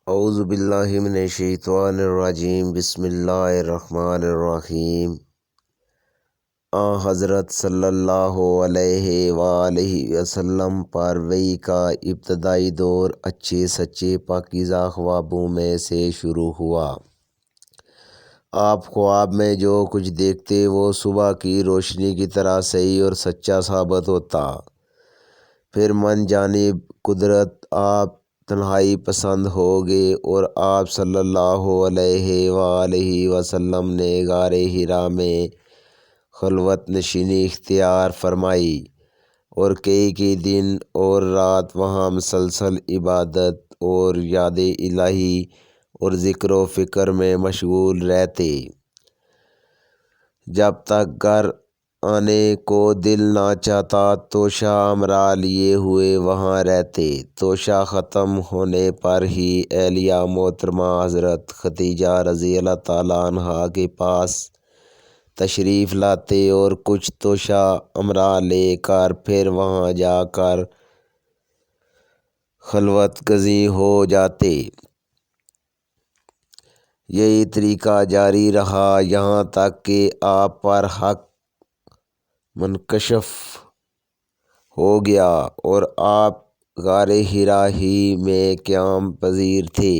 اعوذ باللہ من الشیطان الرجیم، بسم اللہ الرحمن الرحیم۔ حضرت صلی اللہ علیہ وآلہ وسلم پر وحی کا ابتدائی دور اچھے سچے پاکیزہ خوابوں میں سے شروع ہوا۔ آپ خواب میں جو کچھ دیکھتے وہ صبح کی روشنی کی طرح صحیح اور سچا ثابت ہوتا۔ پھر من جانب قدرت آپ تنہائی پسند ہو گئے اور آپ صلی اللہ علیہ وآلہ وسلم نے غار حرا میں خلوت نشینی اختیار فرمائی اور کئی دن اور رات وہاں مسلسل عبادت اور یاد الہی اور ذکر و فکر میں مشغول رہتے۔ جب تک گھر آنے کو دل نہ چاہتا توشہ امرا لیے ہوئے وہاں رہتے۔ توشہ ختم ہونے پر ہی اہلیہ محترمہ حضرت ختیجہ رضی اللہ تعالیٰ عنہا کے پاس تشریف لاتے اور کچھ توشہ امرا لے کر پھر وہاں جا کر خلوت گزیں ہو جاتے۔ یہی طریقہ جاری رہا یہاں تک کہ آپ پر حق منکشف ہو گیا اور آپ غار حرا ہی میں قیام پذیر تھے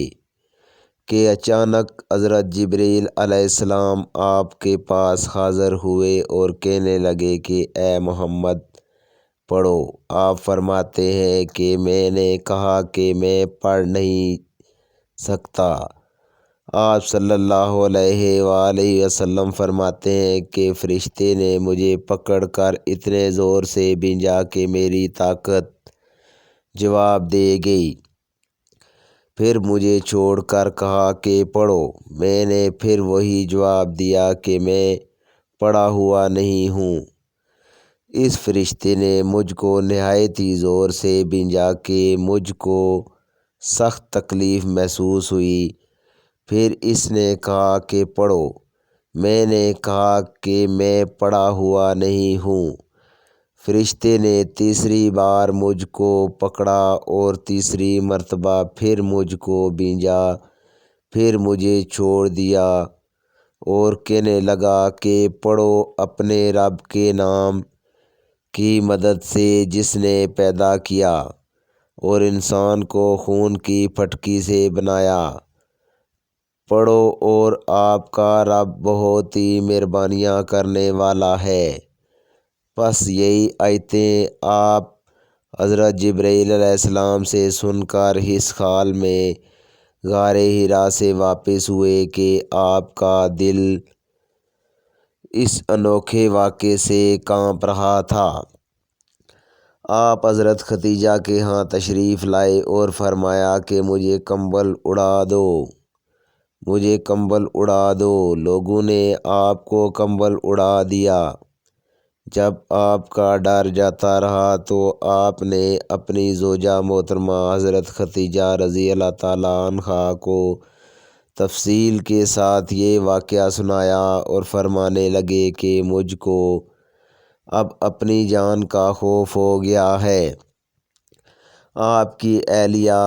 کہ اچانک حضرت جبریل علیہ السلام آپ کے پاس حاضر ہوئے اور کہنے لگے کہ اے محمد پڑھو۔ آپ فرماتے ہیں کہ میں نے کہا کہ میں پڑھ نہیں سکتا۔ آپ صلی اللہ علیہ وآلہ وسلم فرماتے ہیں کہ فرشتے نے مجھے پکڑ کر اتنے زور سے بھیجا کہ میری طاقت جواب دے گئی۔ پھر مجھے چھوڑ کر کہا کہ پڑھو۔ میں نے پھر وہی جواب دیا کہ میں پڑھا ہوا نہیں ہوں۔ اس فرشتے نے مجھ کو نہایت ہی زور سے بھیجا کہ مجھ کو سخت تکلیف محسوس ہوئی۔ پھر اس نے کہا کہ پڑھو۔ میں نے کہا کہ میں پڑھا ہوا نہیں ہوں۔ فرشتے نے تیسری بار مجھ کو پکڑا اور تیسری مرتبہ پھر مجھ کو بھیجا۔ پھر مجھے چھوڑ دیا اور کہنے لگا کہ پڑھو اپنے رب کے نام کی مدد سے جس نے پیدا کیا اور انسان کو خون کی پھٹکی سے بنایا۔ پڑھو اور آپ کا رب بہت ہی مہربانیاں کرنے والا ہے۔ پس یہی آیتیں آپ حضرت جبرائیل علیہ السلام سے سن کر اس حال میں غار حرا سے واپس ہوئے کہ آپ کا دل اس انوکھے واقعے سے کانپ رہا تھا۔ آپ حضرت ختیجہ کے ہاں تشریف لائے اور فرمایا کہ مجھے کمبل اڑا دو، مجھے کمبل اڑا دو۔ لوگوں نے آپ کو کمبل اڑا دیا۔ جب آپ کا ڈر جاتا رہا تو آپ نے اپنی زوجہ محترمہ حضرت ختیجہ رضی اللہ تعالیٰ عنہا کو تفصیل کے ساتھ یہ واقعہ سنایا اور فرمانے لگے کہ مجھ کو اب اپنی جان کا خوف ہو گیا ہے۔ آپ کی اہلیہ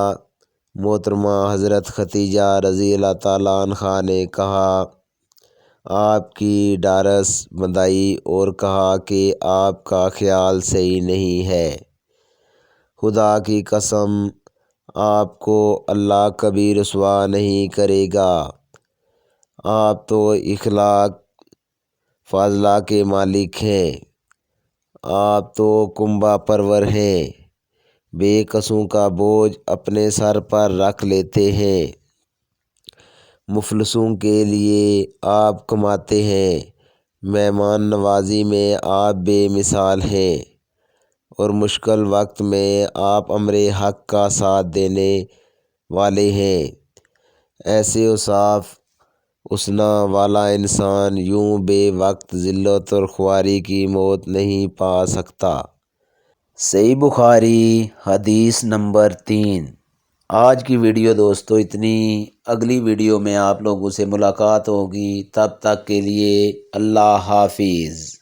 محترمہ حضرت ختیجہ رضی اللہ تعالیٰ عنہا نے کہا، آپ کی ڈھارس بندھائی اور کہا کہ آپ کا خیال صحیح نہیں ہے۔ خدا کی قسم آپ کو اللہ کبھی رسوا نہیں کرے گا۔ آپ تو اخلاق فاضلہ کے مالک ہیں۔ آپ تو کنبہ پرور ہیں، بے کسوں کا بوجھ اپنے سر پر رکھ لیتے ہیں۔ مفلسوں کے لیے آپ کماتے ہیں۔ مہمان نوازی میں آپ بے مثال ہیں اور مشکل وقت میں آپ امر حق کا ساتھ دینے والے ہیں۔ ایسے اوصاف حسنی والا انسان یوں بے وقت ذلت اور خواری کی موت نہیں پا سکتا۔ صحیح بخاری حدیث نمبر 3۔ آج کی ویڈیو دوستو اتنی، اگلی ویڈیو میں آپ لوگوں سے ملاقات ہوگی، تب تک کے لیے اللہ حافظ۔